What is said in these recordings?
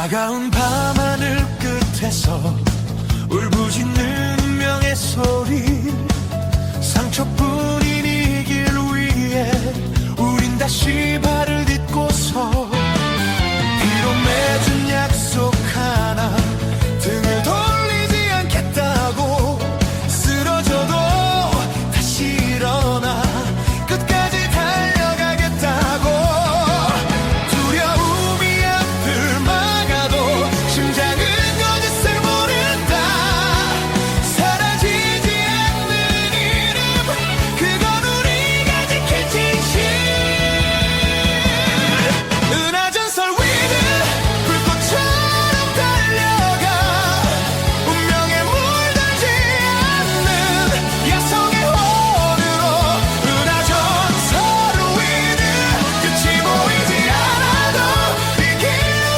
차가운 밤하늘 끝에서 울부짖는 운명의 소리, 상처뿐인 이 길 위에 우린 다시 발을 딛고서 비록 맺은 약속 하나, 등을 돌리지 않겠다고, 쓰러져도 다시 일어나 끝까지 달려가겠다고. 두려움이 앞을 막아도 심장은 거짓을 모른다. 사라지지 않는 이름, 그건 우리가 지킬 진실. 은하전설 위를 불꽃처럼 달려가, 운명에 물들지 않는 야성의 혼으로. 은하전설 위를 끝이 보이지 않아도 이 길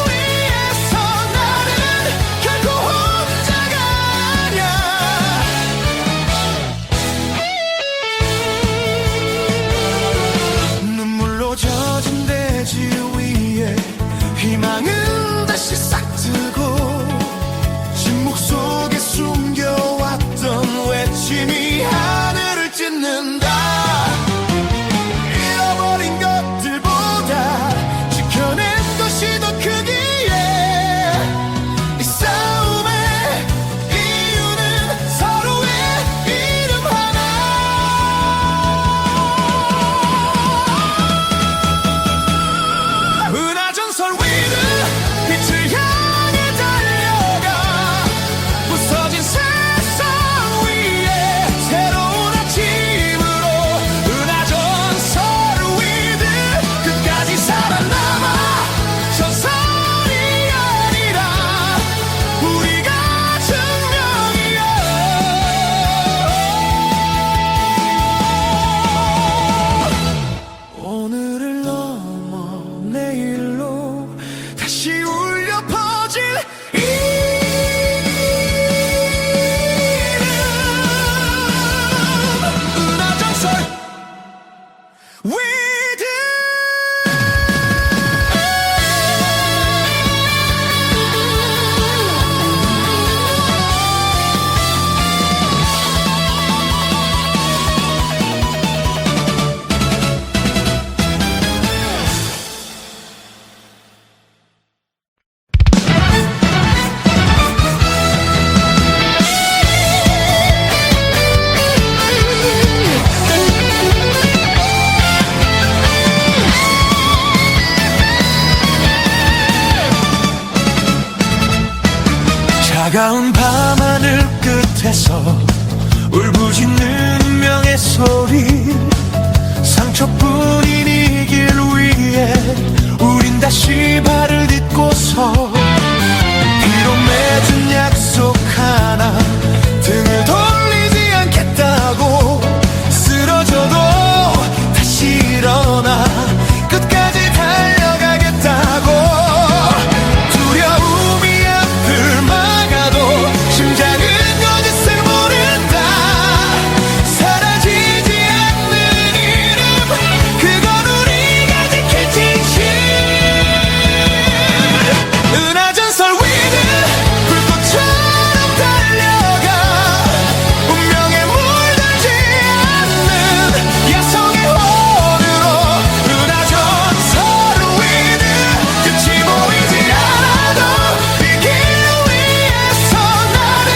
위에서 나는 결코 혼자가 아니야. 눈물로 젖은 대지 위에 희망은 다시 싹 트고, 침묵 속에 숨겨왔던 외침이 하늘을 찢는다. 잃어버린 것들보다 지켜낸 것이 더 크기에 이 싸움의 이유는 서로의 이름 하나. 은하전설 위를 빛을 향해 달려가, 부서진 세상 위에 새로운 아침으로. 은하전설 위를 끝까지 살아남아. 전설이 아니라 우리가 증명이야. 오늘을 넘어 내일로 다시 울려 퍼질 이름. 은하전설 위드. 차가운 밤하늘 끝에서 울부짖는 운명의 소리, 상처뿐인 이 길 위에 우린 다시 발을 딛고서 비록 맺은 약속 하나, 등을 돌리지 않겠다고, 쓰러져도 다시 일어나 끝까지 달려가겠다고. 두려움이 앞을 막아도 심장은 거짓을 모른다. 사라지지 않는 이름, 그건 우리가 지킬 진실. 은하전설 위를 불꽃처럼 달려가, 운명에 물들지 않는 야성의 혼으로. 은하전설 위를 끝이 보이지 않아도 이 길 위에서 나는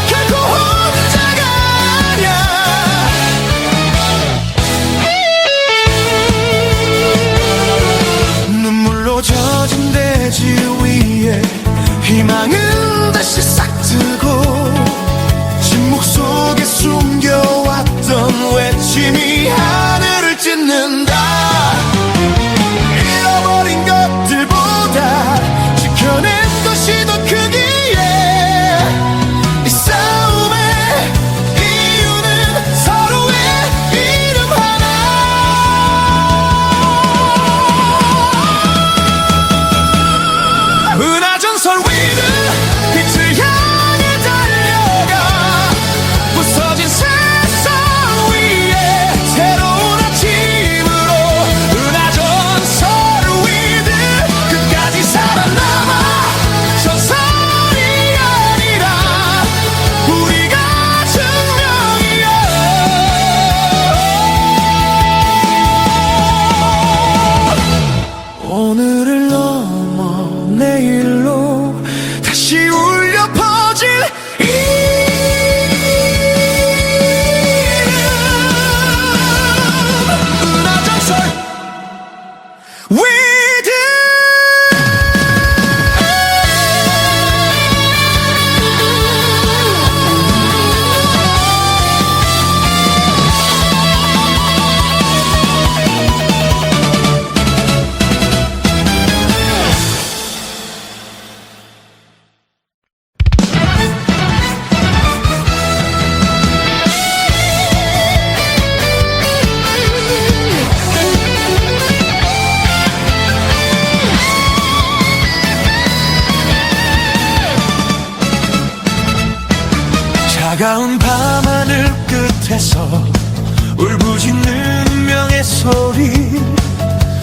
결코 혼자가 아니야. 눈물로 젖은 대지 위에 희망은 다시 싹 트고, 침묵 속에 숨겨왔던 외침이 하늘을 찢는다. 잃어버린 것들보다 지켜낸 것이 더 크기에 이 싸움의 이유는 서로의 이름 하나. 은하전설 위를 빛을 향해 달려가, 부서진 세상 위에 새로운 차가운 밤하늘 끝에서 울부짖는 운명의 소리,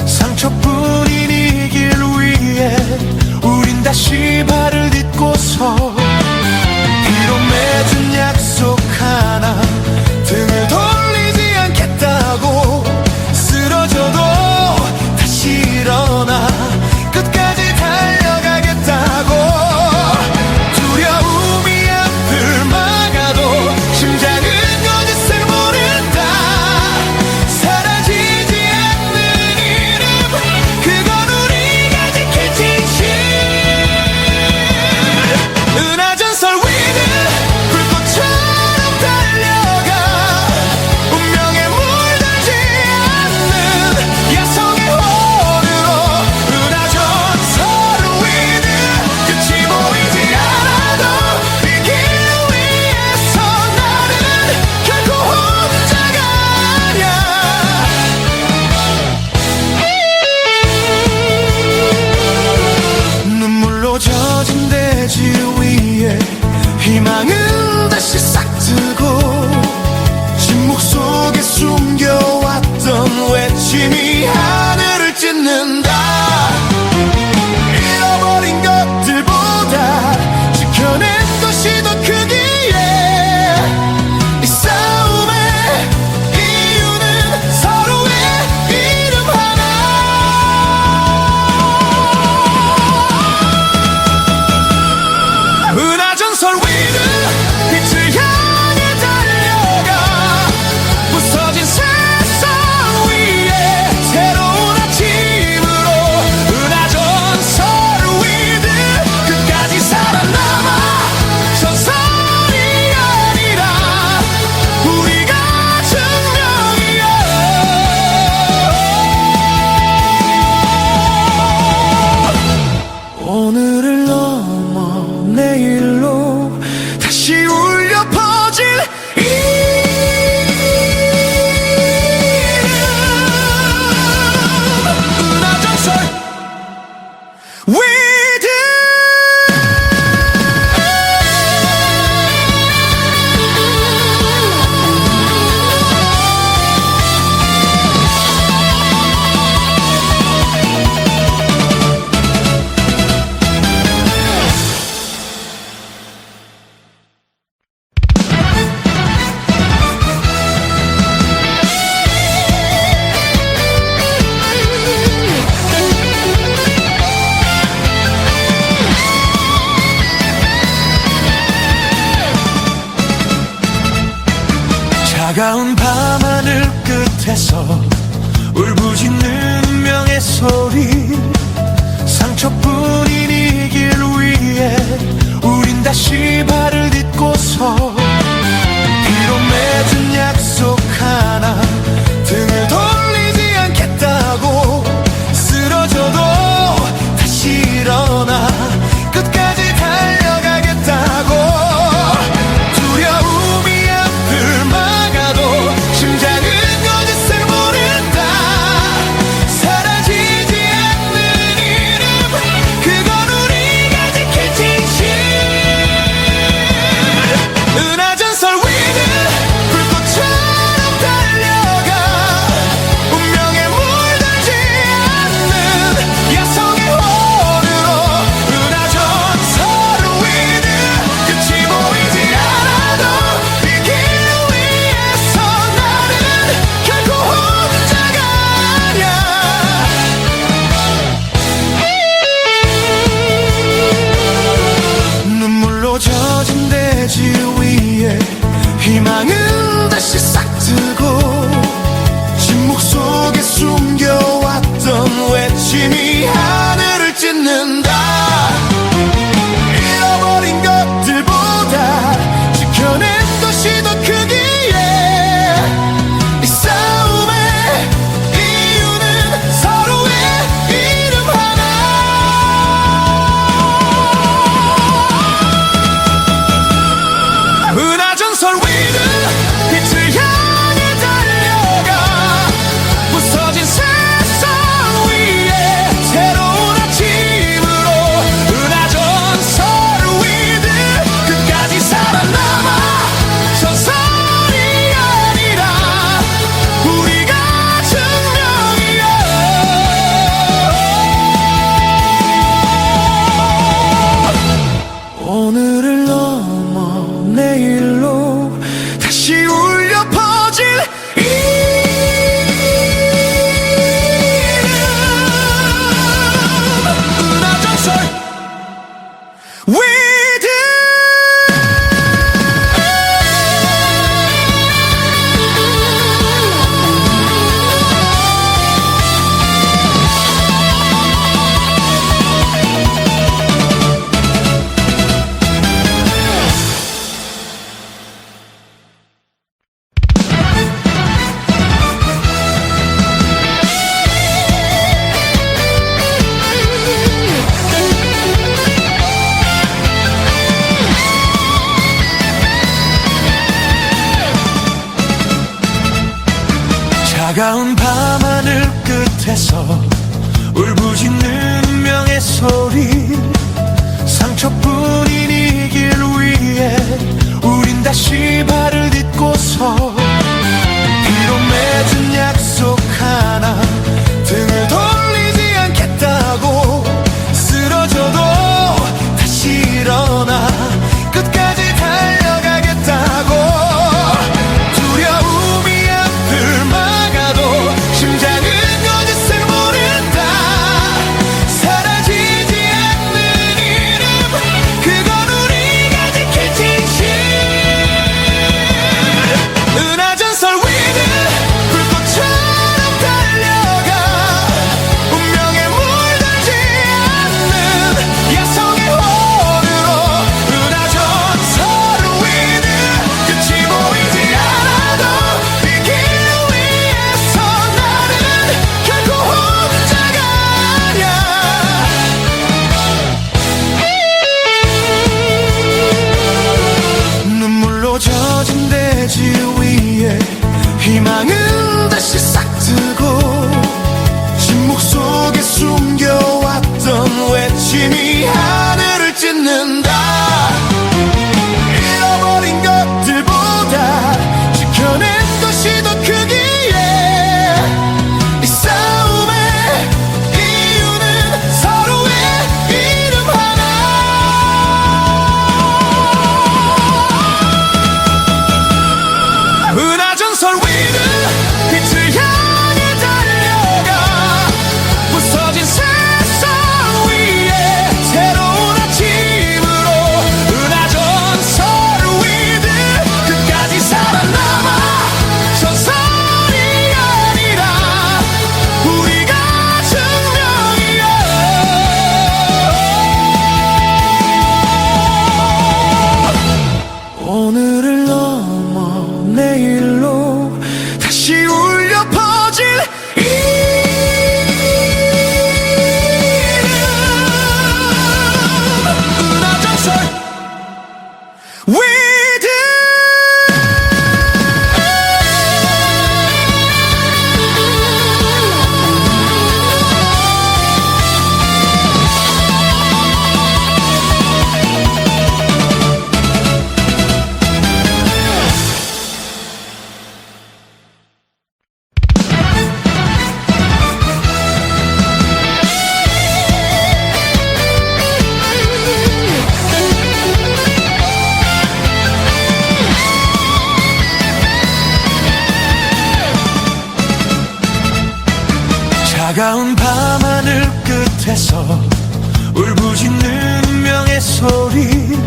상처뿐인 이 길 위에 우린 다시 발을 딛고서 비록 맺은 약속 하나, 등을 돌리지 않겠다고, 쓰러져도 다시 일어나 끝까지 달려가겠다고. 두려움이 앞을 막아도 심장은 거짓을 모른다. 사라지지 않는 이름, 그건 우리가 지킬 진실. 은하전설 위를 불꽃처럼 달려가 운명에 물들지 않는 야성의 혼으로. 은하전설 위를 끝이 보이지 않아도 이 길 위에서 나는 결코 혼자가 아니야. 눈물로 젖은 대지 위에 희망은 다시 싹 트고, 침묵 속에 숨겨왔던 외침이 하늘을 찢는다. 잃어버린 것들보다 지켜낸 것이 더 크기에 이 싸움의 이유는 서로의 이름 하나. 은하전설 위를 빛을 향해 달려가 부서진 세상 위에 새로운 아침으로. 은하전설 위를 끝까지 살아남아 전설이 아니라 우리가 증명이야. 오늘을 넘어 내일로 다시 울려 퍼질 이름. 은하전설 위드. 차가운 밤하늘 끝에서 울부짖는 운명의 소리, 상처뿐인 이 길 위에 우린 다시 발을 딛고서 비록 맺은 약속 하나, 등을 돌리지 않겠다고, 쓰러져도 다시 일어나 끝까지 달려가겠다고. 두려움이 앞을 막아도 차가운 밤하늘 끝에서 울부짖는 운명의 소리, 상처뿐인 이 길 위에 우린 다시 발을 딛고서 비록 맺은 약속 하나 등을 돌리지 않겠다고, 쓰러져도 다시 일어나 끝까지 달려가겠다고. 두려움이 앞을 막아도 심장은 거짓을 모른다. 사라지지 않는 이름, 그건 우리가 지킬 진실. 은하전설 위드 불꽃처럼 달려가 운명에 물들지 않는 야성의 혼으로. 은하전설 위드 끝이 보이지 않아도 이 길 위에서 나는 결코 혼자가 아니야. 눈물로 젖은 대지 위에 희망은 다시 싹 트고, 침묵 속에 숨겨왔던 외침이 하늘을 찢는다. 잃어버린 것들보다 지켜낸 것이 더 크기에 이 싸움의 이유는 서로의 이름 하나. 은하전설 위드 빛을 향해 달려가 부서진 세상 위에 새로운 아침으로. 은하전설 위드 끝까지 살아남아 전설이 아니라 우리가 증명이야. 오늘을 넘어 내일로 다시 울려 퍼질 이름, 은하전설 위드. 차가운 밤하늘 끝에서 울부짖는 운명의 소리,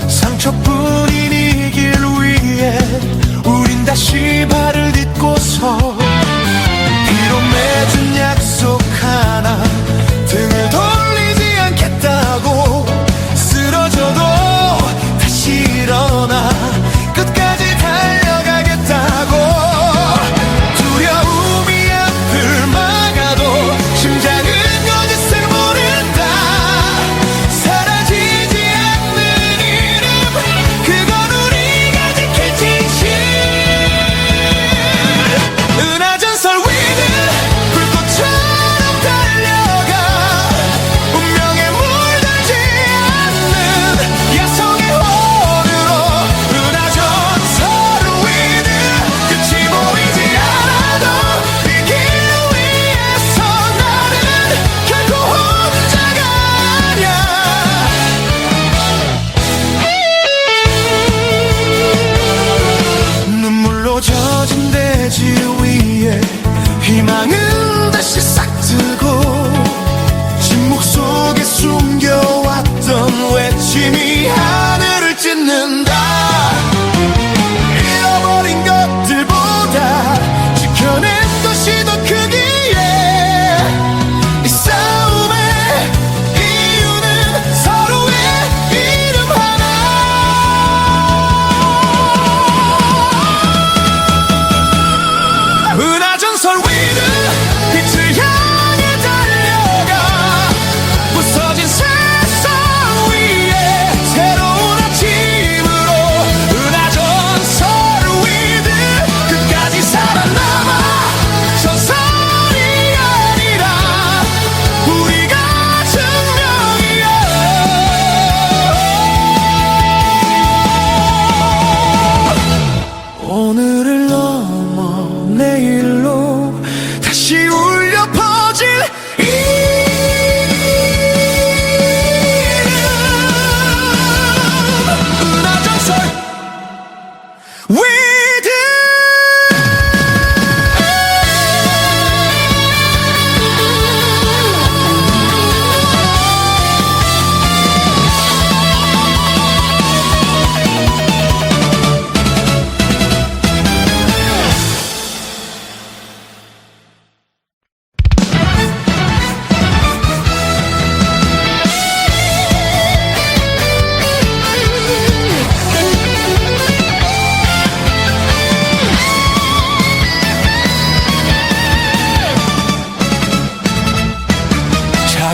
상처뿐인 이 길 위에 우린 다시 발을 딛고서 비록 맺은 약속 하나 등을 돌리지 않겠다고, 쓰러져도 다시 일어나 끝까지 달려가겠다고. 두려움이 앞을 막아도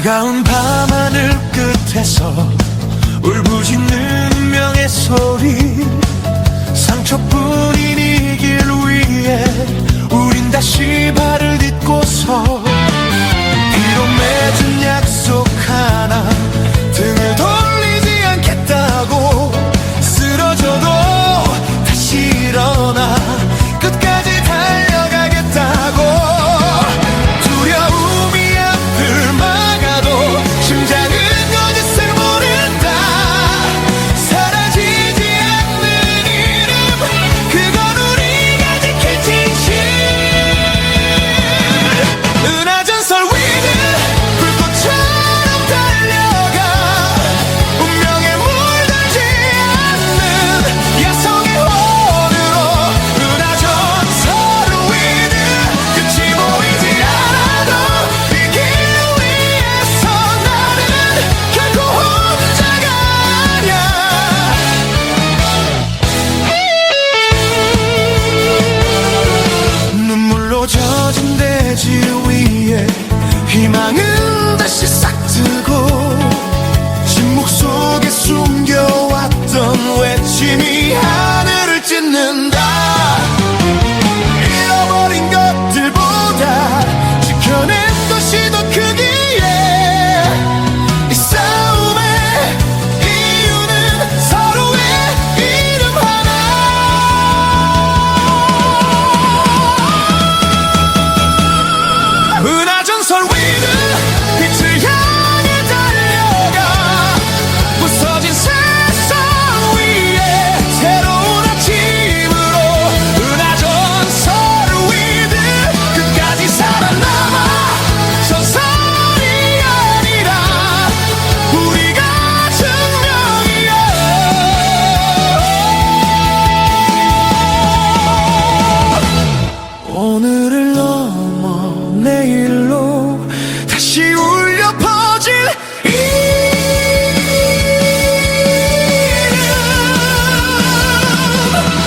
차가운 밤하늘 끝에서 울부짖는 운명의 소리 상처뿐인 이 길 위에 우린 다시 발을 딛고서 비록 맺은 약속 하나 등을 돌리지 않겠다고 쓰러져도 다시 일어나 끝까지 달려가겠다고 두려움이 앞을 막아도 심장은 거짓을 모른다 사라지지 않는 이름 그건 우리가 지킬 진실 은하전설 위드 불꽃처럼 달려가 운명에 물들지 않는 야성의 혼으로 은하전설 위드 끝이 보이지 않아도 이 길 위에서 나는 결코 혼자가 아니야 눈물로 젖은 대지 위에 희망은 다시 싹 트고 침묵 속에 숨겨왔던 외침이 하늘을 찢는다 잃어버린 것들보다 지켜낸 것이 더 크기에 이 싸움의 이유는 서로의 이름 하나 은하전설 위드 빛을 향해 달려가 부서진 세상 위에 새로운 아침으로 은하전설 위드 끝까지 살아남아 전설이 아니라 우리가 증명이야 오늘을 넘어 내일로 다시 울려 퍼질 이름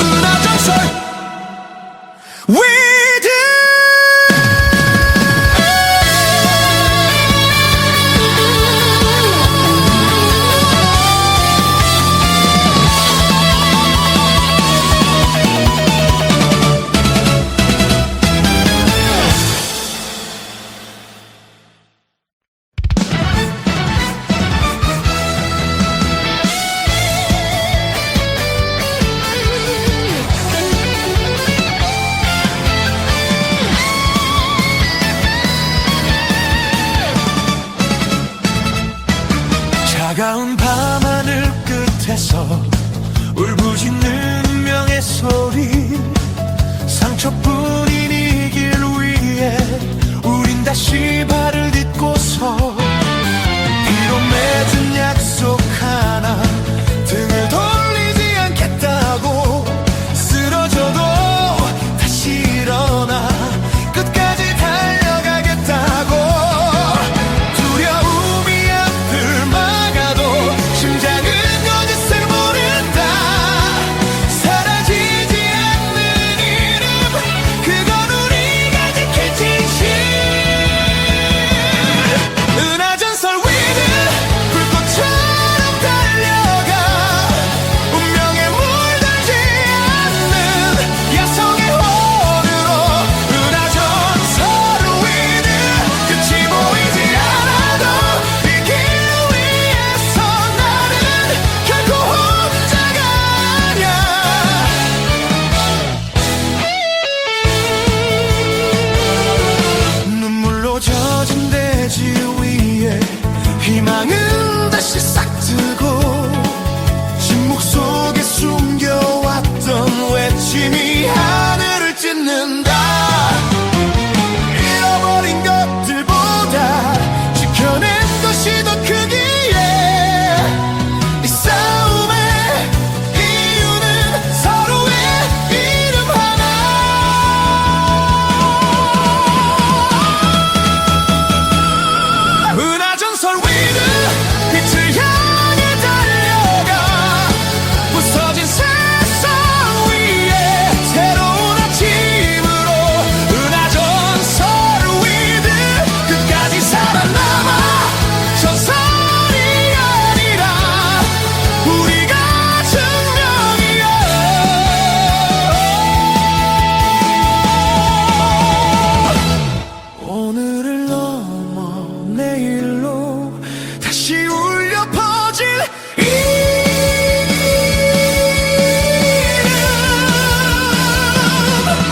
은하전설 위드 차가운 밤하늘 끝에서 울부짖는 운명의 소리 상처뿐인 이 길 위에 우린 다시 발을 딛고서 비록 맺은 약속 하나 등을 돌리지 않겠다고 쓰러져도 다시 일어나 끝까지 달려가겠다고 두려움이 앞을 막아도 심장은 거짓을 모른다 사라지지 않는 이름 그건 우리가 지킬 진실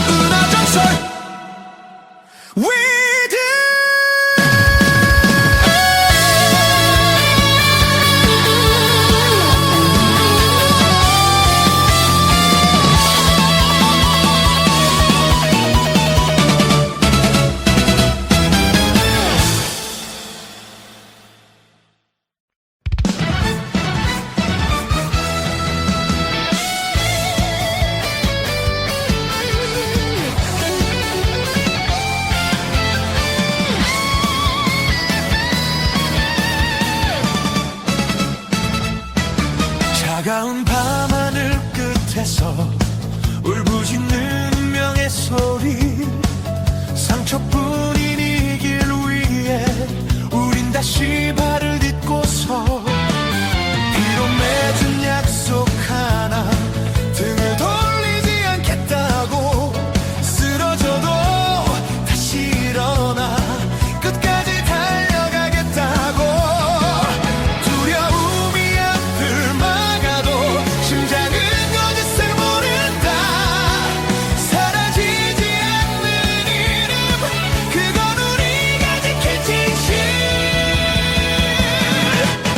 은하전설 위드. 차가운 밤하늘 끝에서 울부짖는 운명의 소리, 상처뿐인 이 길 위에 우린 다시 발을 딛고서 비록 맺은 약속 하나, 등을 돌리지 않겠다고, 쓰러져도 다시 일어나 끝까지 달려가겠다고. 두려움이 앞을 막아도 심장은 거짓을 모른다. 사라지지 않는 이름, 그건 우리가 지킬 진실.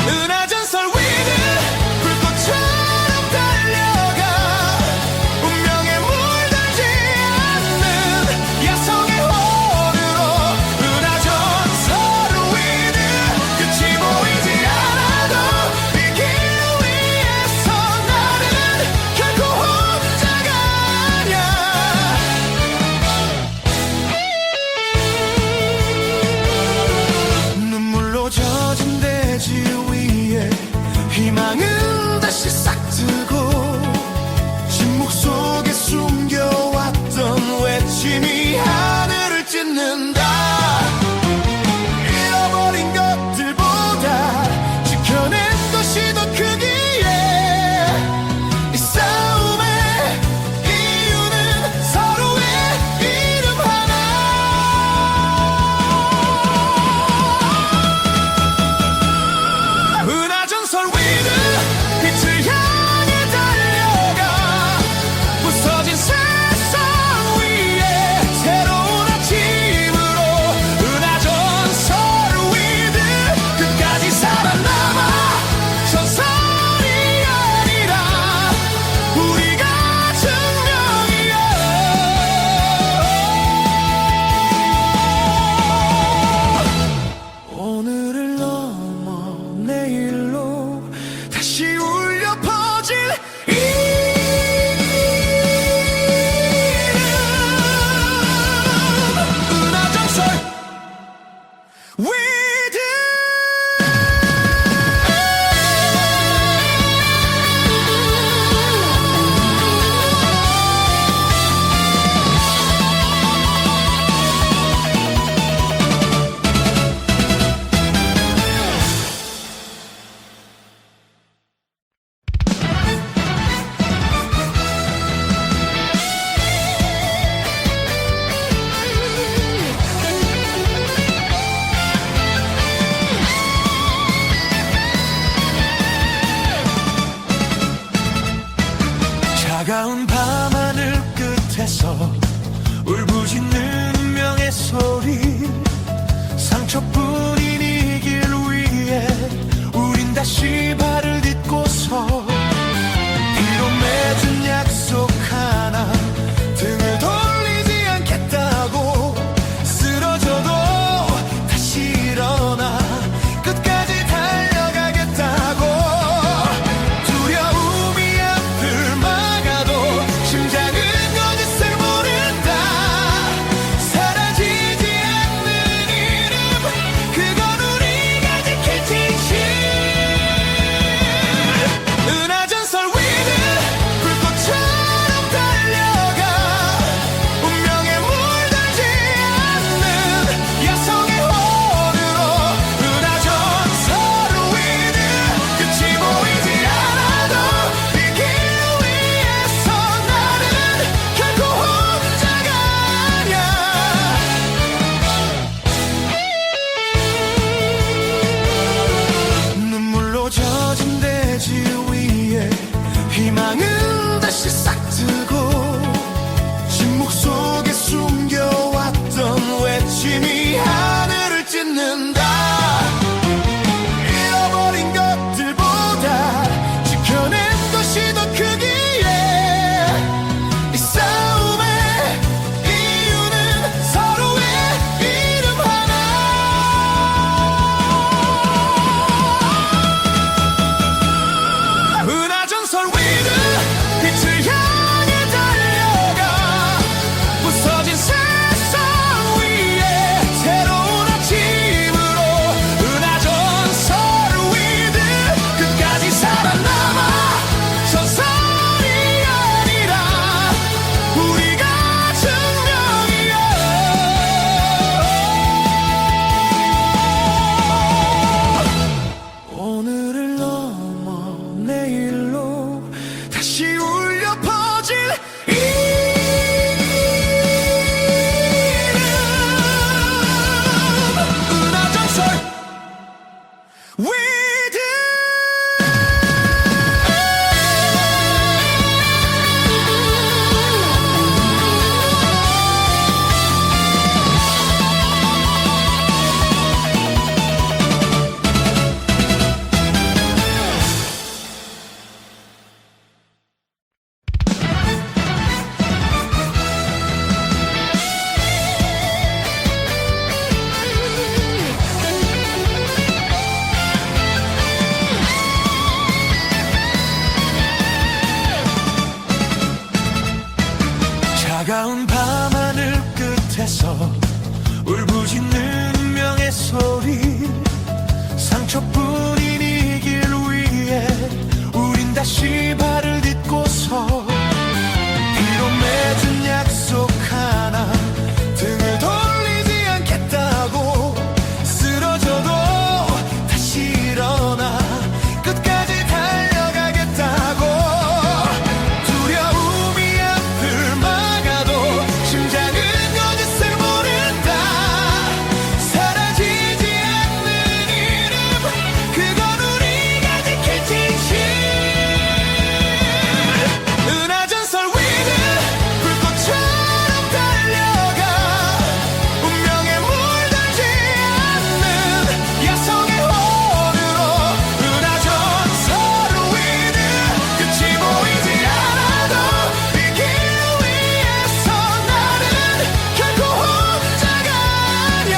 은하전설 위드, 불꽃처럼 달려가 운명에 물들지 않는 야성의 혼으로. 은하전설 위드, 끝이 보이지 않아도 이 길 위에서 나는 결코 혼자가 아니야. 눈물로 젖은 대지 위에 희망은 다시 싹 트고, 침묵 속에 숨겨왔던 외침이 하늘을 찢는다. 잃어버린 것들보다 지켜낸 것이 더 크기에 이 싸움의 이유는 서로의 이름 하나. 은하전설 위드, 빛을 향해 달려가 부서진 세상 위에 새로운 아침으로. 은하전설 위드, 끝까지 살아남아. 전설이 아니라 우리가 증명이야. 오늘을 넘어 내일로 다시 울려 퍼질 이름. 은하전설 위드. 차가운 밤하늘 끝에서 울부짖는 운명의 소리, 상처뿐인 이 길 위에 우린 다시 발을 딛고서 비록 맺은 약속 하나, 등을 돌리지 않겠다고, 쓰러져도 다시 일어나 끝까지 달려가겠다고. 두려움이 앞을 막아도 심장은 거짓을 모른다. 사라지지 않는 이름, 그건 우리가 지킬 진실. 다시 싹 트고 침묵 속에 숨겨왔던 외침이 하늘을 찢는다. 잃어버린 것들보다 지켜낸 것이 더 크기에 이 싸움의 이유는 서로의 이름 하나. 은하전설 위를 빛을 향해 달려가 부서진 세상 위에 새로운 아침으로. 은하전설 위들 끝까지 살아남아. 전설이 아니라 우리가 증명이야. 오늘을 넘어 내일로 다시 울려 퍼질 이름. 은하전설 위드. 차가운 밤하늘 끝에서 울부짖는 운명의 소리. 상처뿐인 이 길 위에 우린 다시 발을 딛고서 뒤로 맺은 약속 하나. 등을 돌리지 않겠다고 쓰러져도 다시 일어나 끝까지 달려가겠다고. 두려움이 앞을 막아도 심장은 거짓을 모른다. 사라지지 않는 이름, 그건 우리가 지킬 진실. 은하전설 위를 불꽃처럼 달려가 운명에 물들지 않는 야성의 혼으로. 은하전설 위를 끝이 보이지 않아도 이 길 위에서 나는 결코 혼자가 아니야.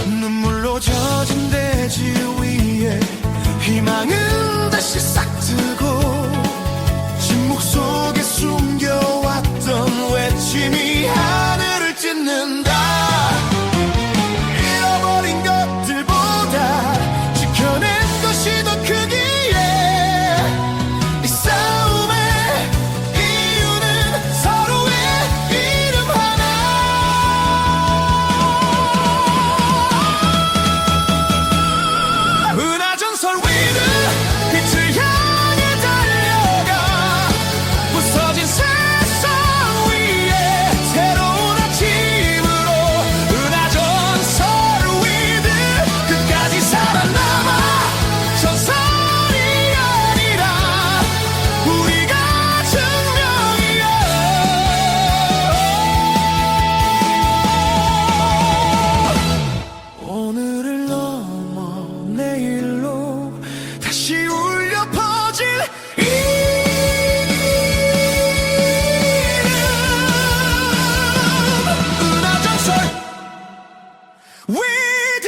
눈물로 젖은 대지 위에 희망은 다시 싹 트고 침묵 속에 숨겨왔던 외침이 하늘을 찢는다. 잃어버린 것들보다 지켜낸 것이 더 크기에 이 싸움의 이유는 서로의 이름 하나. 은하전설 위를 빛을 향해 달려가 부서진 세상 위에 새로운 아침으로. 은하전설 위들 끝까지 살아남아. 전설이 아니라 우리가 증명이야. 오늘을 넘어 내일로 다시 울려 퍼질 이름. 은하전설 위드.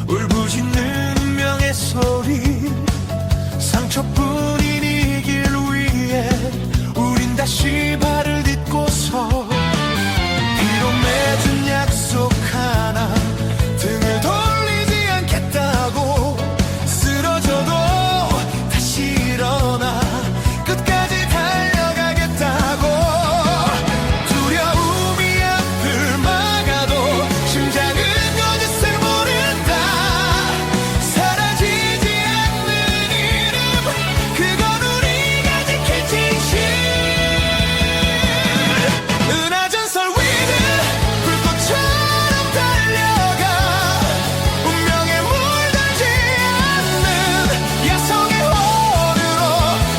울부짖는 운명의 소리 상처뿐인 이 길 위에 우린 다시 발을 딛고서 비록 맺은 약속 하나 등을 돌리지 않겠다고 쓰러져도 다시 일어나 끝까지 달려가겠다고 두려움이 앞을 막아도 심장은 거짓을 모른다 사라지지 않는 이름 그건 우리가 지킬 진실 은하전설 위를 불꽃처럼 달려가 운명에 물들지 않는 야성의 혼으로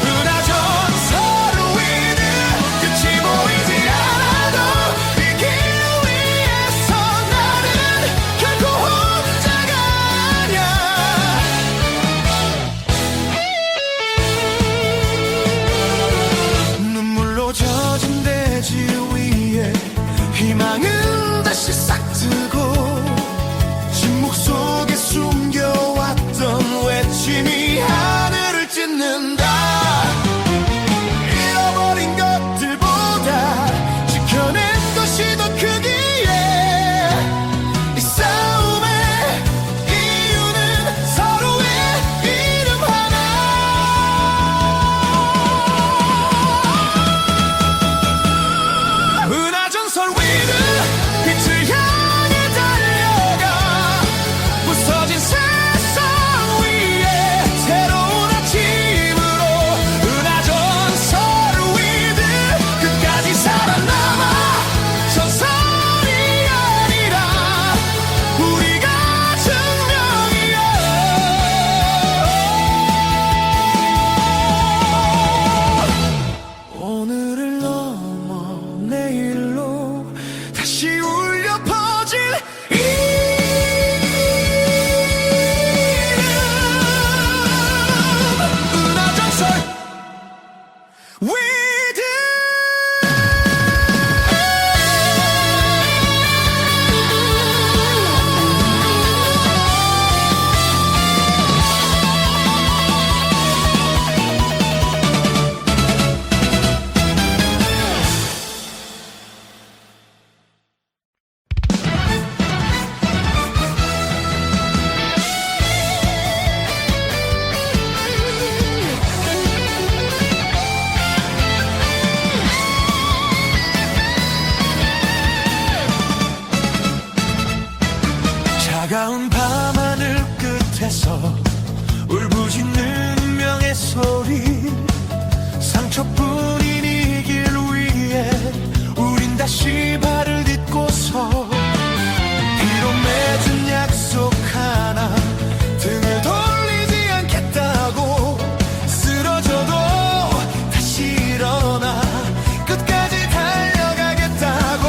은하전설 위를 끝이 보이지 않아도 이 길 위에서 나는 결코 혼자가 아니야 눈물로 젖은 대지 위에 희망은 다시 싹 트고 침묵 속에 숨겨왔던 외침이 하늘을 찢는다 잃어버린 것들보다 지켜낸 것이 더 크기에 이 싸움의 이유는 서로의 이름 하나 은하전설 위를 빛을 향해 달려가 부서진 세상 위에 새로운 아침으로 은하전설 위를 끝까지 살아남아 전설이 아니라 우리가 증명이야 오늘을 넘어 내일로 다시 울려 퍼질 이름 은하전설 위드 차가운 밤하늘 끝에서 울부짖는 운명의 소리 상처뿐인 이 길 위에 우린 다시 발을 딛고서 비록 맺은 약속 하나 등을 돌리지 않겠다고 쓰러져도 다시 일어나 끝까지 달려가겠다고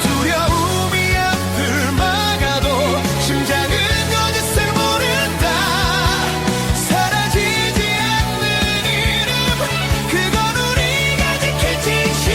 두려움이 앞을 막아도 심장은 거짓을 모른다 사라지지 않는 이름 그건 우리가 지킬 진실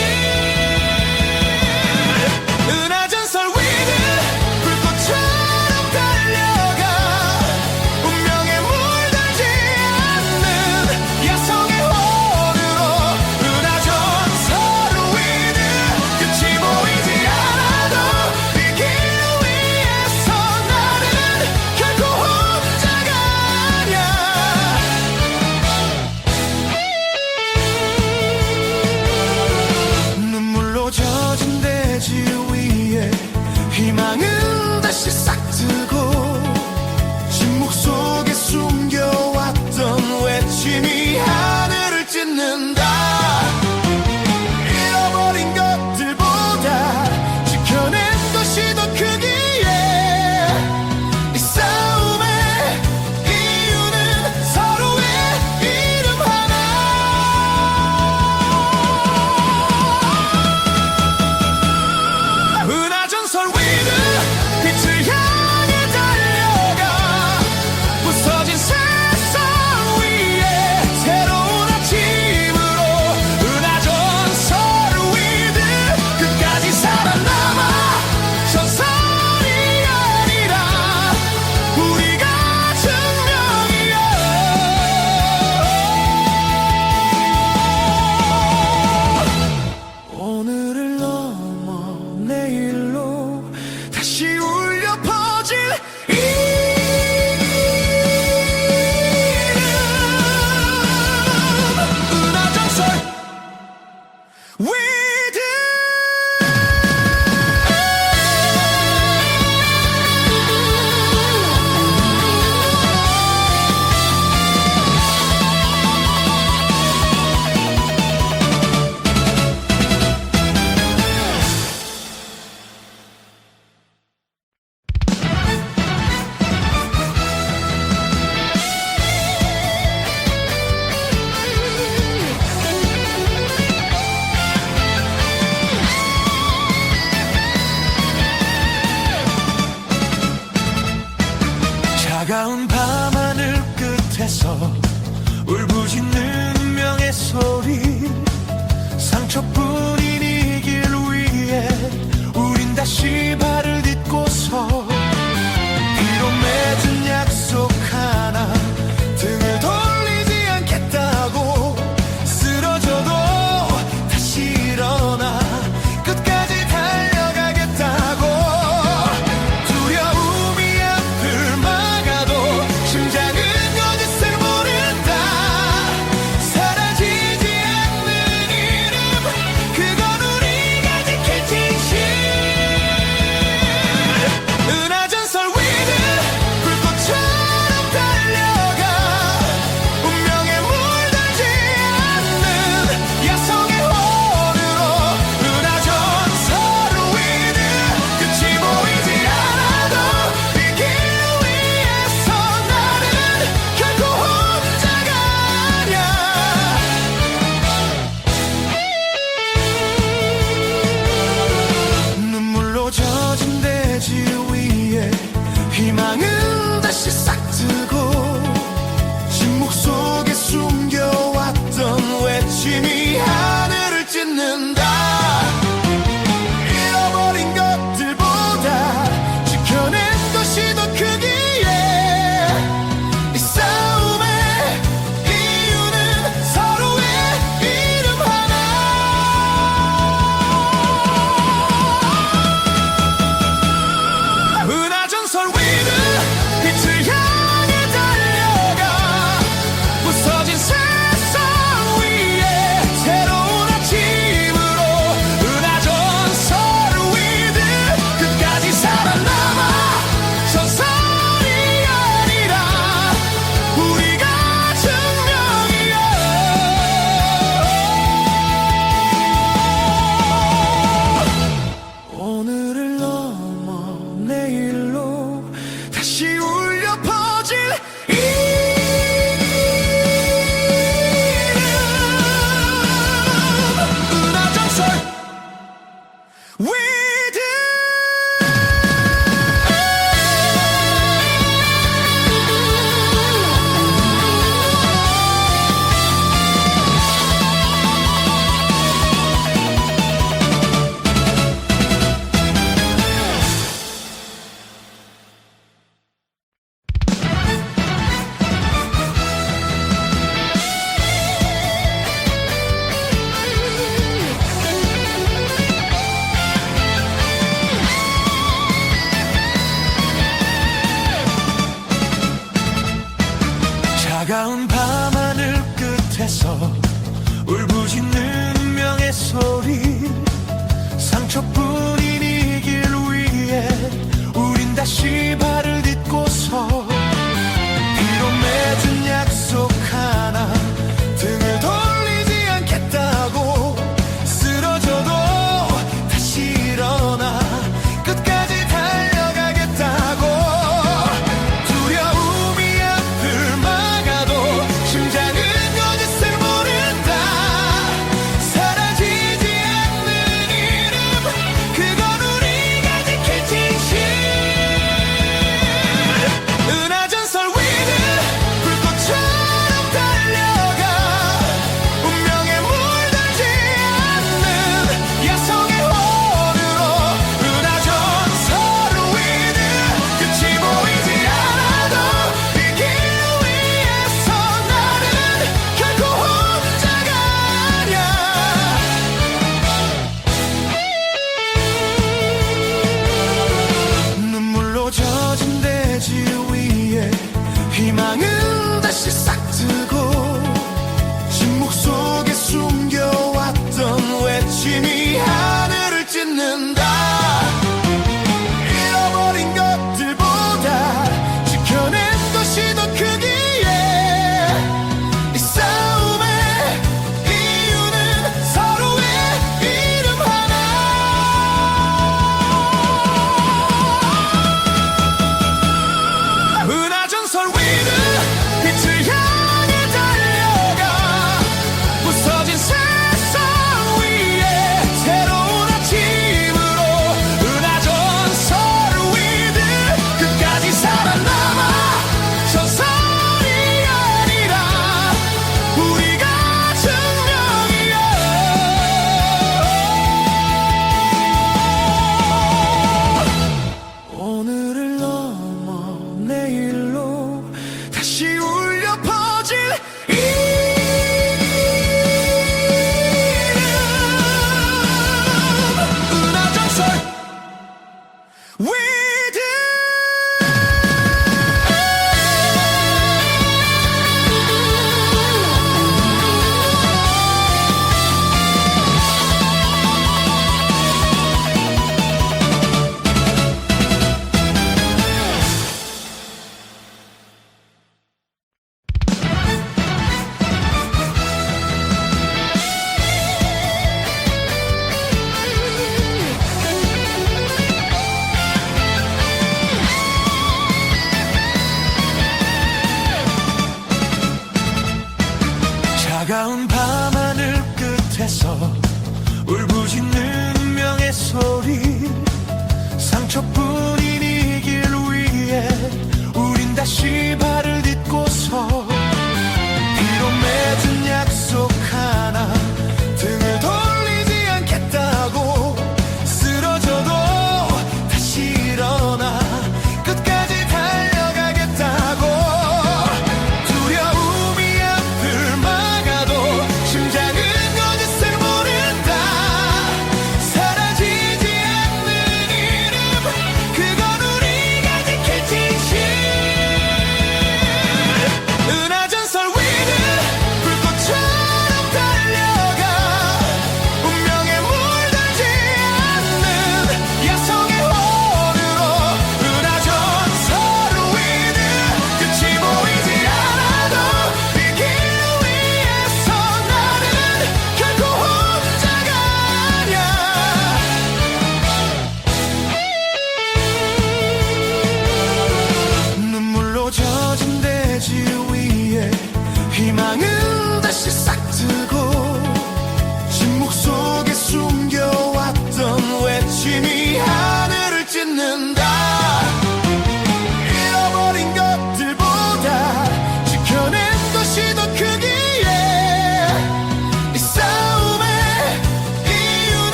차가운 밤하늘 끝에서 울부짖는 운명의 소리 상처뿐인 이 길 위에 우린 다시 발을 딛고서 비록 맺은 약속 하나 등을 돌리지 않겠다고 쓰러져도 다시 일어나 끝까지 달려가겠다고 두려움이 앞을 막아도 심장은 거짓을 모른다 사라지지 않는 이름 그건 우리가 지킬 진실 은하전설 위드 불꽃처럼 달려가 운명에 물들지 않는 야성의 혼으로 은하전설 위드 끝이 보이지 않아도 이 길 위에서 나는 결코 혼자가 아니야 눈물로 젖은 대지 위에 희망은 다시 싹 트고 침묵 속에 숨겨왔던 외침이 하늘을 찢는다 잃어버린 것들보다 지켜낸 것이 더 크기에 이 싸움의 이유는 서로의 이름 하나 은하전설 위드 빛을 향해 달려가 부서진 세상 위에 새로운 아침으로 은하전설 위드 끝까지 살아남아 전설이 아니라 우리가 증명이야 오늘을 넘어 내일로 다시 울려 퍼질 이름 은하전설 위드 차가운 밤하늘 끝에서 울부짖는 운명의 소리 상처뿐인 이 길 위에 우린 다시 발을 딛고서 비록 맺은 약속 하나 등을 돌리지 않겠다고 쓰러져도 다시 일어나 끝까지 달려가겠다고 두려움이 앞을 막아도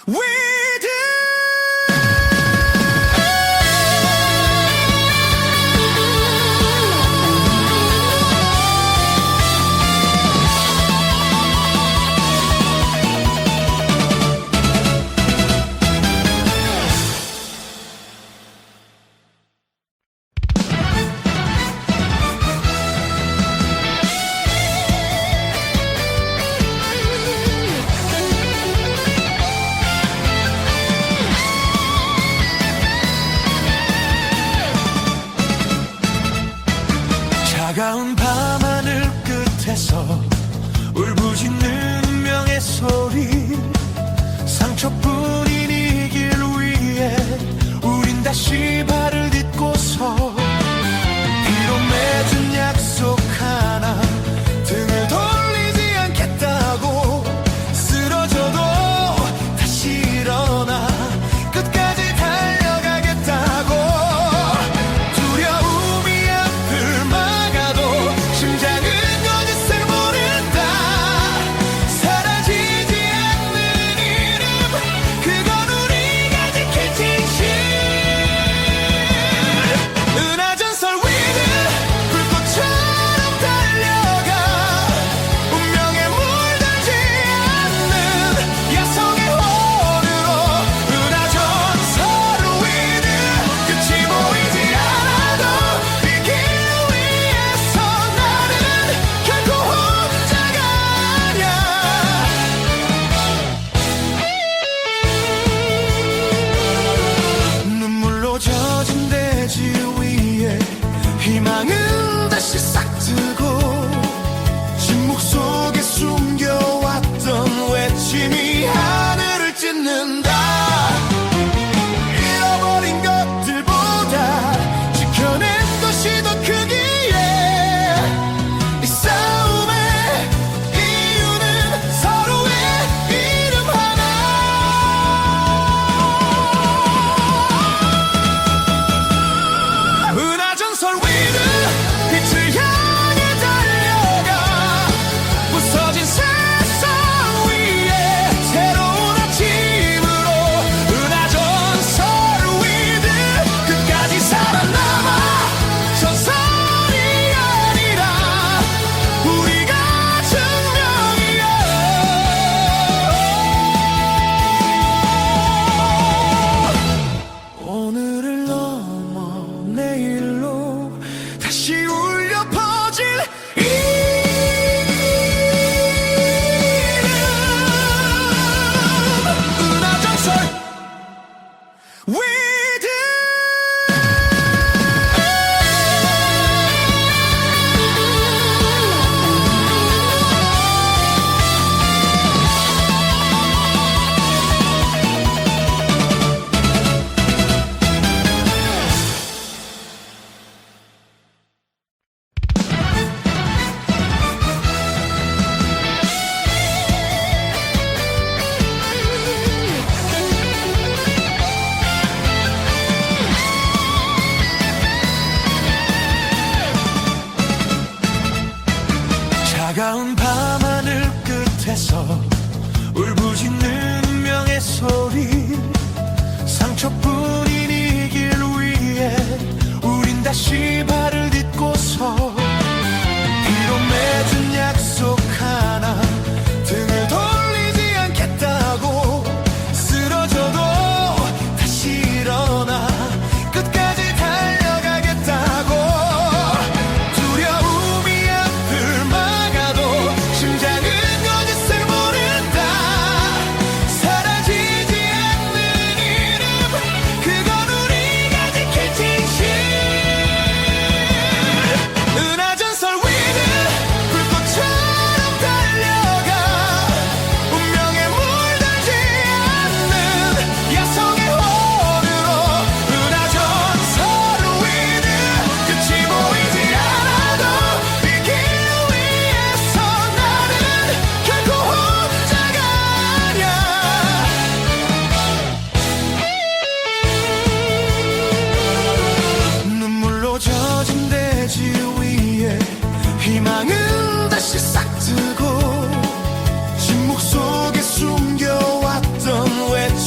위드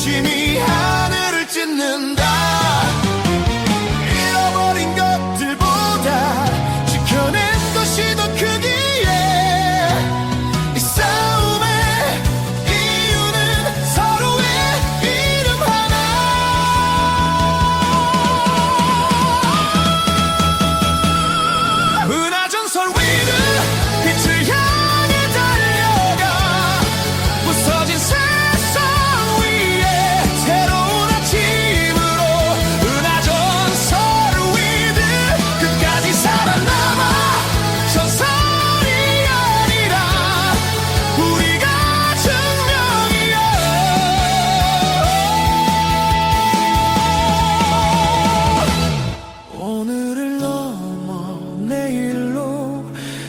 외침이 하늘을 찢는다. 잃어버린 것들보다 지켜낸 것이 더 크기에 이 싸움의 이유는 서로의 이름 하나. 은하전설 위를 빛을 향해 달려가 부서진 세상 위에 새로운 아침으로 은하전설 위를 끝까지 살아남아. 전설이 아니라 우리가 증명이야. 오늘을 넘어 내일로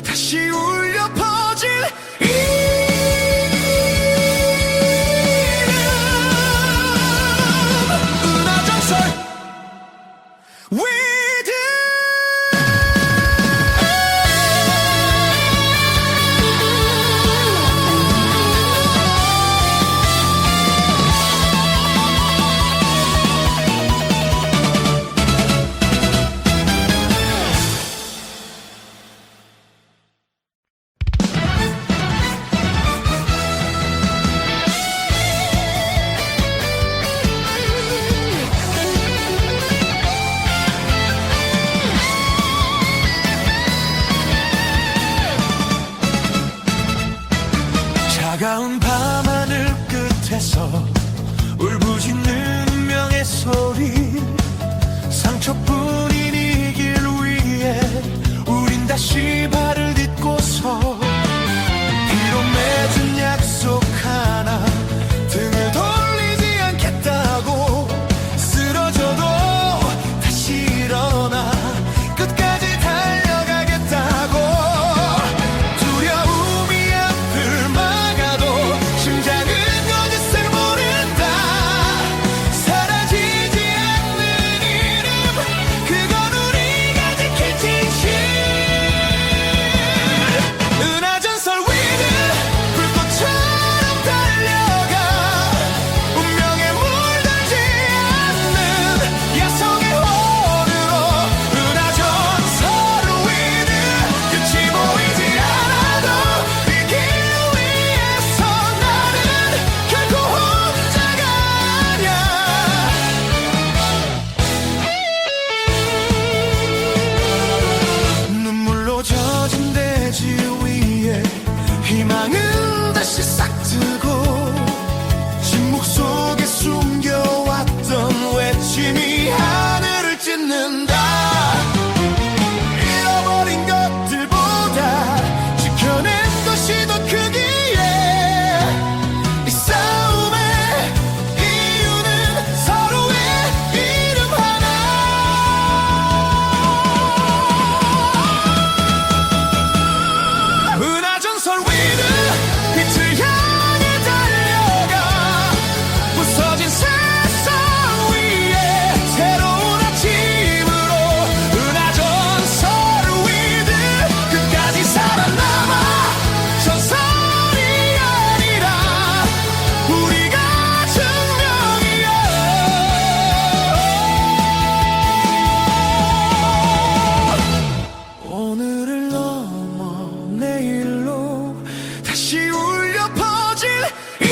다시 울려 퍼질 이름. 은하전설 위드. 차가운 밤하늘 끝에서 울부짖는 운명의 소리. 상처뿐인 이 길 위에 우린 다시 발을 딛고서 비록 맺은 약속 하나 등을 돌리지 않겠다고. 쓰러져도 다시 일어나 끝까지 달려가겠다고. 두려움이 앞을 막아도 심장은 거짓을 모른다. 사라지지 않는 이름, 그건 우리가 지킬 진실. 은하전설 위를 불꽃처럼 달려가 운명에 물들지 않는 야성의 혼으로. 은하전설 위를 끝이 보이지 않아도 이 길 위에서 나는 결코 혼자가 아니야. 눈물로 젖은 대지 위에 희망은 다시 싹 트고 침묵 속에 숨겨왔던 외침이 하늘을 찢는다. 잃어버린 것들보다 지켜낸 것이 더 크기에 이 싸움의 이유는 서로의 이름 하나. 은하전설 위를 빛을 향해 달려가 부서진 세상 위에 새로운 아침으로. 은하전설 위를 끝까지 살아남아. 전설이 아니라 우리가 증명이야. 오늘을 넘어 내일로 다시 울려 퍼질 이름.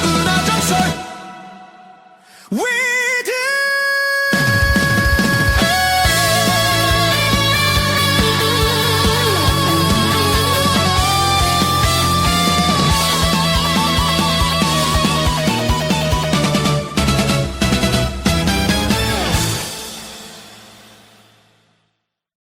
은하전설 위